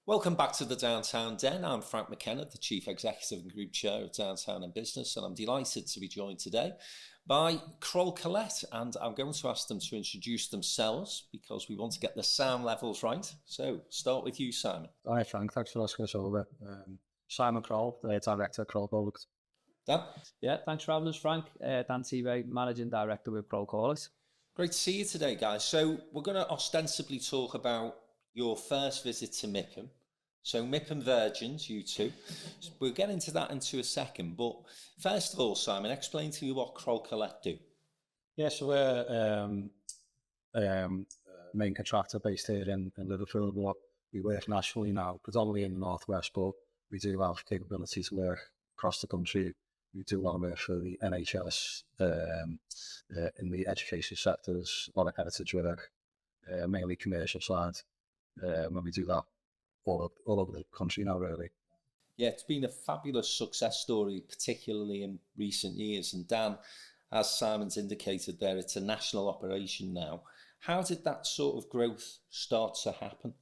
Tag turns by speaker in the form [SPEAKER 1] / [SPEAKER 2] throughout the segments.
[SPEAKER 1] Welcome back to the Downtown Den. I'm Frank McKenna, the Chief Executive and Group Chair of Downtown and Business, and I'm delighted to be joined today by Krol Corlett, and I'm going to ask them to introduce themselves because we want to get the sound levels right. So, start with you, Simon.
[SPEAKER 2] Hi Frank, thanks for asking us over. Simon Krol, the Director of Krol Corlett.
[SPEAKER 1] Dan?
[SPEAKER 3] Yeah, thanks for having us, Frank. Dan Tebay, Managing Director with Krol Corlett.
[SPEAKER 1] Great to see you today, guys. So, we're going to ostensibly talk about your first visit to MIPIM. So MIPIM virgins, you two. We'll get into that into a second. But first of all, Simon, explain to me what Krol Corlett do.
[SPEAKER 2] Yeah, so we're main contractor based here in Liverpool. But we work nationally now, predominantly in the Northwest, but we do have capability to work across the country. We do a lot of work for the NHS, in the education sectors, a lot of heritage work, mainly commercial side, when we do that. All over the country now, really.
[SPEAKER 1] Yeah, it's been a fabulous success story, particularly in recent years. And Dan, as Simon's indicated there, it's a national operation now. How did that sort of growth start to happen?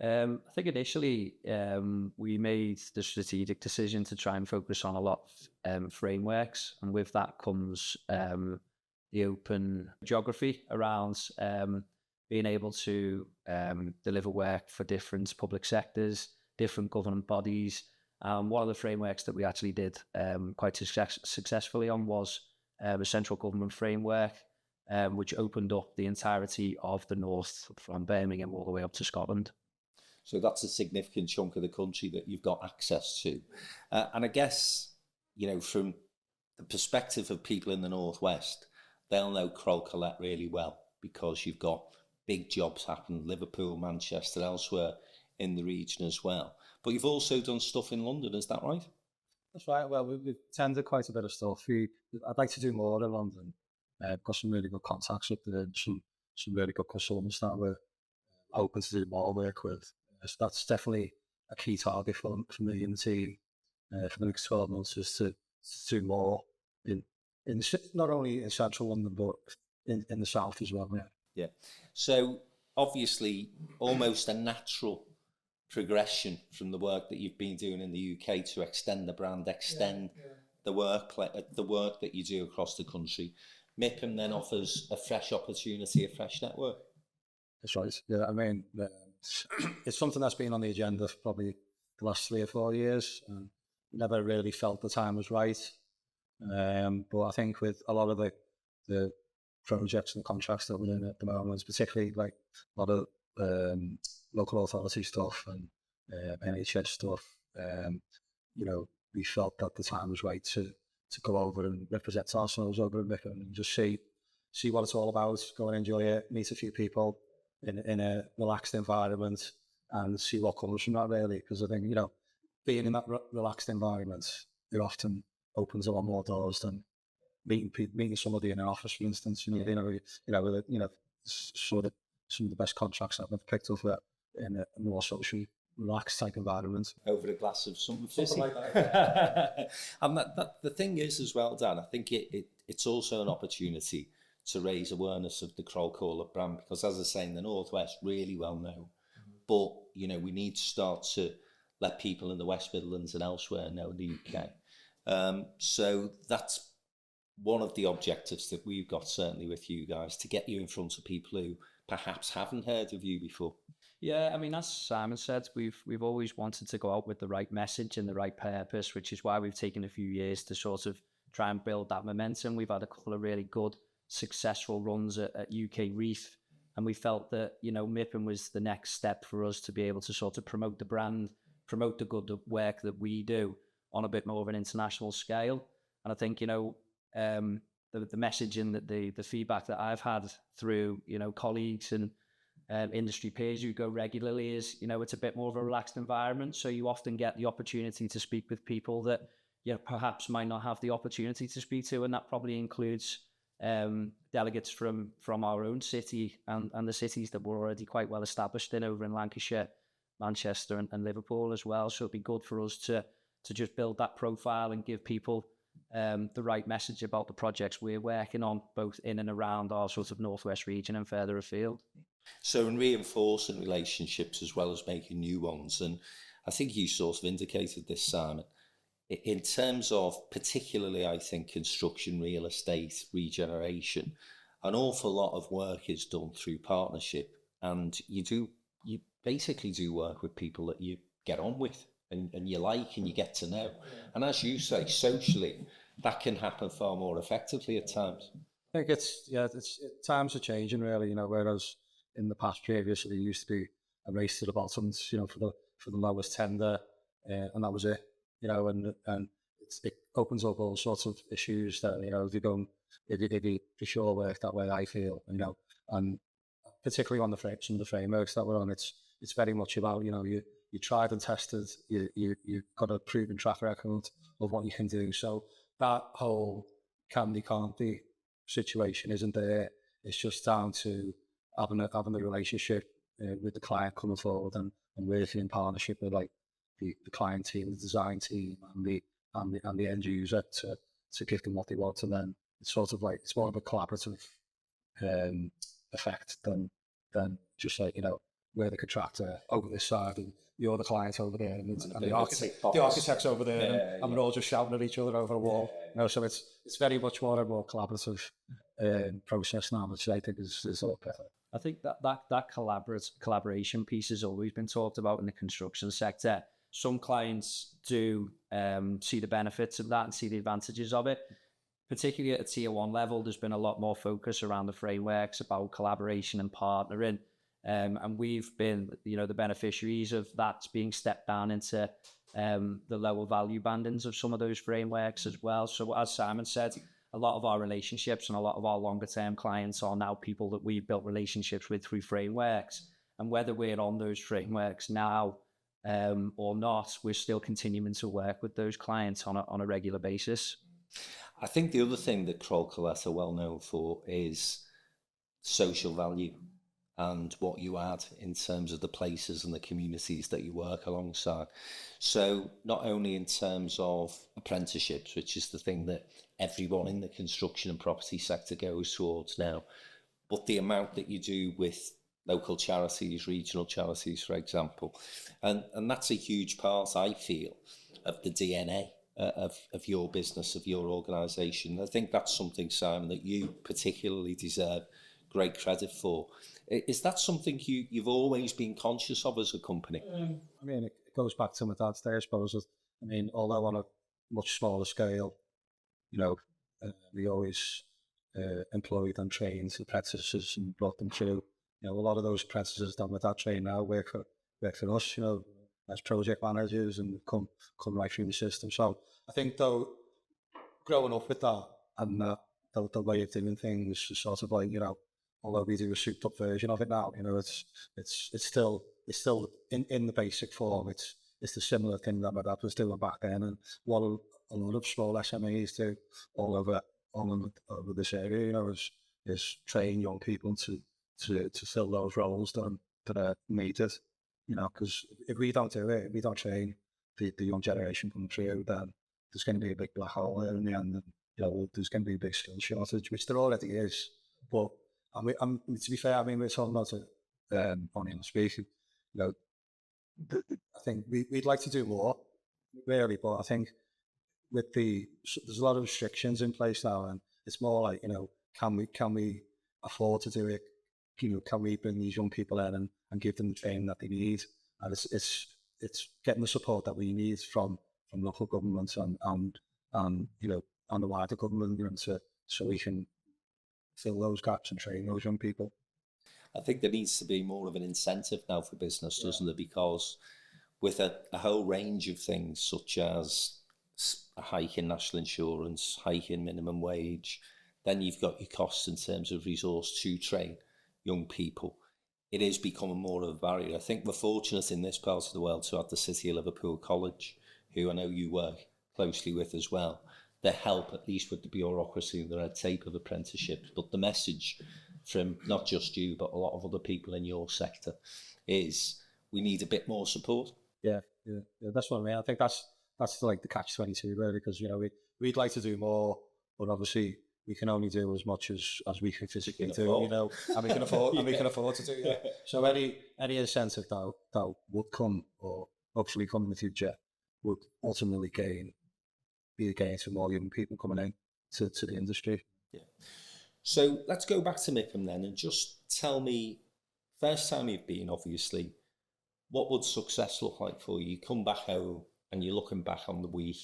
[SPEAKER 3] I think initially we made the strategic decision to try and focus on a lot of frameworks, and with that comes the open geography around being able to deliver work for different public sectors, different government bodies. One of the frameworks that we actually did quite successfully on was a central government framework, which opened up the entirety of the north from Birmingham all the way up to Scotland.
[SPEAKER 1] So that's a significant chunk of the country that you've got access to. And I guess, from the perspective of people in the Northwest, they'll know Krol Corlett really well because you've got big jobs happen, Liverpool, Manchester, elsewhere in the region as well. But you've also done stuff in London, is that right?
[SPEAKER 2] That's right. Well, we've tended quite a bit of stuff. I'd like to do more in London. Got some really good contacts up there, some really good consultants that we're open to do more work with. So that's definitely a key target for me and the team for the next 12 months, is to do more in not only in central London, but in the south as well.
[SPEAKER 1] Yeah. So obviously almost a natural progression from the work that you've been doing in the UK to extend the brand, the work that you do across the country. MIPIM then offers a fresh opportunity, a fresh network.
[SPEAKER 2] That's right. Yeah, I mean, it's something that's been on the agenda for probably the last 3 or 4 years, and never really felt the time was right. But I think with a lot of the projects and contracts that we're in at the moment, particularly like a lot of local authority stuff and NHS stuff, we felt that the time was right to go over and represent ourselves over in MIPIM and just see what it's all about, go and enjoy it, meet a few people in a relaxed environment and see what comes from that, really. Because I think, being in that relaxed environment, it often opens a lot more doors than meeting somebody in an office, for instance. Sort of some of the best contracts I've ever picked up in a more socially relaxed type environment.
[SPEAKER 1] Over a glass of something
[SPEAKER 2] like that.
[SPEAKER 1] And the thing is as well, Dan, I think it's also an opportunity to raise awareness of the Krol Corlett brand, because as I say, in the Northwest, really well known. But, we need to start to let people in the West Midlands and elsewhere know the UK. So that's one of the objectives that we've got, certainly with you guys, to get you in front of people who perhaps haven't heard of you before.
[SPEAKER 3] Yeah, I mean, as Simon said, we've always wanted to go out with the right message and the right purpose, which is why we've taken a few years to sort of try and build that momentum. We've had a couple of really good, successful runs at UK Reef, and we felt that, MIPIM was the next step for us to be able to sort of promote the brand, promote the good work that we do on a bit more of an international scale. And I think, the message and the feedback that I've had through, colleagues and industry peers who go regularly is, it's a bit more of a relaxed environment. So you often get the opportunity to speak with people that perhaps might not have the opportunity to speak to. And that probably includes delegates from our own city and the cities that we're already quite well established in over in Lancashire, Manchester and Liverpool as well. So it'd be good for us to just build that profile and give people the right message about the projects we're working on, both in and around our sort of Northwest region and further afield.
[SPEAKER 1] So in reinforcing relationships as well as making new ones, and I think you sort of indicated this, Simon, in terms of particularly, I think, construction, real estate, regeneration, an awful lot of work is done through partnership, and you basically do work with people that you get on with and you like and you get to know. And as you say, socially, that can happen far more effectively at times.
[SPEAKER 2] I think times are changing really, whereas in the past previously there used to be a race to the bottoms, for the lowest tender, and that was it, and it opens up all sorts of issues that, if you don't, if you for sure work that way, I feel, and particularly on some of the frameworks that we're on, it's very much about, you tried and tested, you've got a proven track record of what you can do. So that whole can be, can't be situation isn't there. It's just down to having a relationship with the client coming forward and working in partnership with like the client team, the design team, and the end user to give them what they want. And then it's sort of like, it's more of a collaborative effect than just like, we're the contractor over this side and you're the client over there, and the architect's over there, and we're all just shouting at each other over a wall. So it's very much more and more collaborative process now, which I think is all better.
[SPEAKER 3] I think that collaboration piece has always been talked about in the construction sector. Some clients do see the benefits of that and see the advantages of it. Particularly at a tier 1 level, there's been a lot more focus around the frameworks about collaboration and partnering. And we've been, the beneficiaries of that being stepped down into the lower value bandings of some of those frameworks as well. So as Simon said, a lot of our relationships and a lot of our longer term clients are now people that we've built relationships with through frameworks. And whether we're on those frameworks now or not, we're still continuing to work with those clients on a regular basis.
[SPEAKER 1] I think the other thing that Krol Corlett are well known for is social value and what you add in terms of the places and the communities that you work alongside. So not only in terms of apprenticeships, which is the thing that everyone in the construction and property sector goes towards now, but the amount that you do with local charities, regional charities, for example. And that's a huge part, I feel, of the DNA of your business, of your organisation. I think that's something, Simon, that you particularly deserve great credit for. Is that something you've always been conscious of as a company?
[SPEAKER 2] I mean, it goes back to my dad's day, I suppose. I mean, although on a much smaller scale, we always employed and trained apprentices and brought them through. A lot of those apprentices that my dad trained now work for us, as project managers and come right through the system. So I think though, growing up with that and the way of doing things is sort of like, although we do a souped up version of it now, it's still in the basic form. It's the similar thing that my dad was doing back then, and what a lot of small SMEs do all over this area, is train young people to fill those roles that are needed. Because if we don't do it, if we don't train the young generation coming through, then there's going to be a big black hole there in the end, and there's going to be a big skill shortage, which there already is. But to be fair, we're talking about it on speaking. I think we'd like to do more, really, but I think there's a lot of restrictions in place now, and it's more like, can we afford to do it? Can we bring these young people in and give them the training that they need? And it's getting the support that we need from local governments and the wider government, so we can fill those gaps and train those young people.
[SPEAKER 1] I think there needs to be more of an incentive now for business, doesn't there? Because with a whole range of things, such as a hike in national insurance, hike in minimum wage, then you've got your costs in terms of resource to train young people. It is becoming more of a barrier. I think we're fortunate in this part of the world to have the City of Liverpool College, who I know you work closely with as well. They help at least with the bureaucracy and the red tape of apprenticeships. But the message from not just you, but a lot of other people in your sector is we need a bit more support.
[SPEAKER 2] Yeah, that's what I mean. I think that's like the catch-22 really, because we'd like to do more, but obviously we can only do as much as we can physically do,
[SPEAKER 1] afford.
[SPEAKER 2] you know, and we can afford and we can afford to do. Yeah. So any incentive that would come or hopefully come in the future would ultimately be a gain for more young people coming in to the industry.
[SPEAKER 1] Yeah. So let's go back to MIPIM then, and just tell me, first time you've been, obviously, what would success look like for you? You come back home and you're looking back on the week.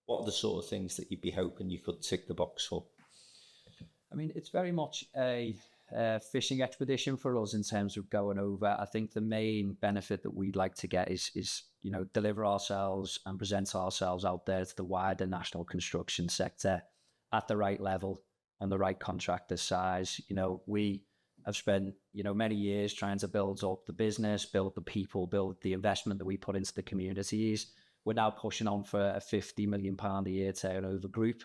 [SPEAKER 1] What are the sort of things that you'd be hoping you could tick the box for?
[SPEAKER 3] I mean, it's very much a fishing expedition for us in terms of going over. I think the main benefit that we'd like to get is you know, deliver ourselves and present ourselves out there to the wider national construction sector at the right level and the right contractor size. You know, we have spent, you know, many years trying to build up the business, build the people, build the investment that we put into the communities. We're now pushing on for a £50 million a year turnover group.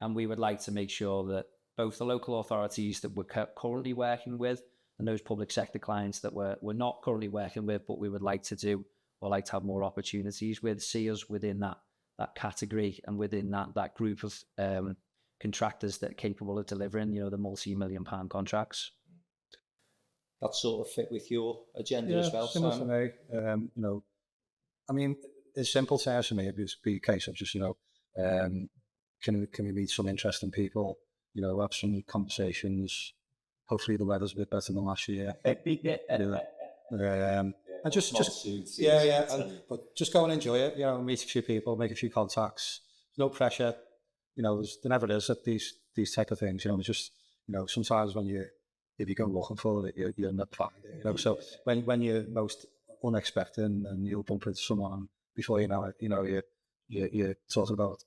[SPEAKER 3] And we would like to make sure that both the local authorities that we're currently working with and those public sector clients that we're not currently working with, but we would like to do or like to have more opportunities with, see us within that category and within that group of contractors that are capable of delivering, you know, the multi-million pound contracts.
[SPEAKER 1] That sort of fit with your agenda as well,
[SPEAKER 2] similar
[SPEAKER 1] Simon?
[SPEAKER 2] for me. You know, I mean, it's simple terms for me. It'd be a case of just, you know, can we meet some interesting people? You know, have some conversations. Hopefully the weather's a bit better than last year. And just but just go and enjoy it. You know, meet a few people, make a few contacts. No pressure. You know, there never is at these type of things. You know, it's just, you know, sometimes if you go looking for it, you're not finding it. You know, so when you're most unexpected and you'll bump into someone before you know it, you know, you're talking about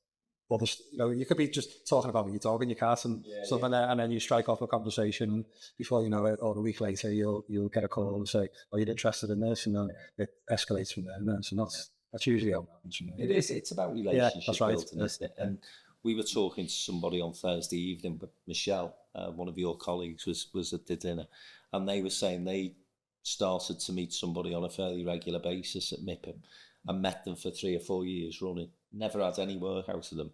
[SPEAKER 2] others. You know, you could be just talking about your dog in your cat and stuff like that, and then you strike off a conversation. Before you know it, or a week later, you'll get a call and say, "Oh, you're interested in this," and then it escalates from there. And then, so that's usually how it happens.
[SPEAKER 1] It is. It's about relationship building, isn't it?
[SPEAKER 2] Yeah.
[SPEAKER 1] And we were talking to somebody on Thursday evening, but Michelle, one of your colleagues, was at the dinner, and they were saying they started to meet somebody on a fairly regular basis at MIPIM and met them for 3 or 4 years running, never had any work out of them,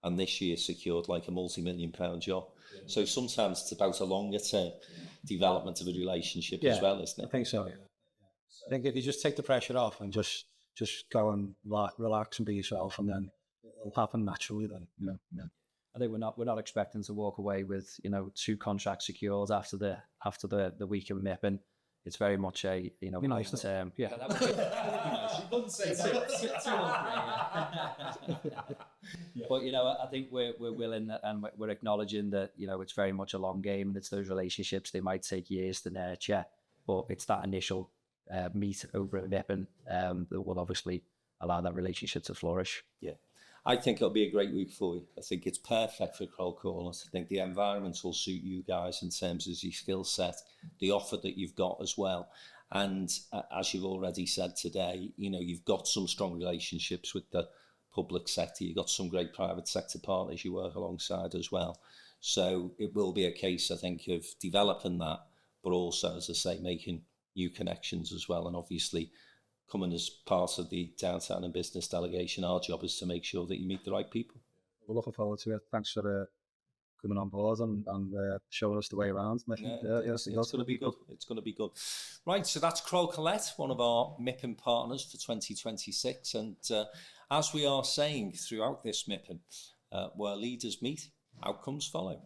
[SPEAKER 1] and this year secured like a multi-million pound job. Yeah. So sometimes it's about a longer term development of a relationship as well, isn't it?
[SPEAKER 2] I think so. Yeah. I think if you just take the pressure off and just go and relax and be yourself, and then it'll happen naturally then, you know. Yeah.
[SPEAKER 3] I think we're not expecting to walk away with, you know, 2 contracts secured after the week of MIPIM. It's very much a, you know,
[SPEAKER 2] nice
[SPEAKER 3] term. Yeah.
[SPEAKER 1] That would be nice. You wouldn't say two or 3.
[SPEAKER 3] But, you know, I think we're willing and we're acknowledging that, you know, it's very much a long game and it's those relationships, they might take years to nurture, but it's that initial meet over at MIPIM that will obviously allow that relationship to flourish.
[SPEAKER 1] Yeah. I think it'll be a great week for you. I think it's perfect for Krol Corlett. I think the environment will suit you guys in terms of your skill set, the offer that you've got as well. And as you've already said today, you know, you've got some strong relationships with the public sector. You've got some great private sector partners you work alongside as well. So it will be a case, I think, of developing that, but also, as I say, making new connections as well. And obviously, coming as part of the downtown and business delegation, our job is to make sure that you meet the right people.
[SPEAKER 2] We're looking forward to it. Thanks for coming on board and showing us the way around.
[SPEAKER 1] It's going to be good. It's going to be good. Right, so that's Krol Corlett, one of our MIPIM partners for 2026. And as we are saying throughout this MIPIM, where leaders meet, outcomes follow.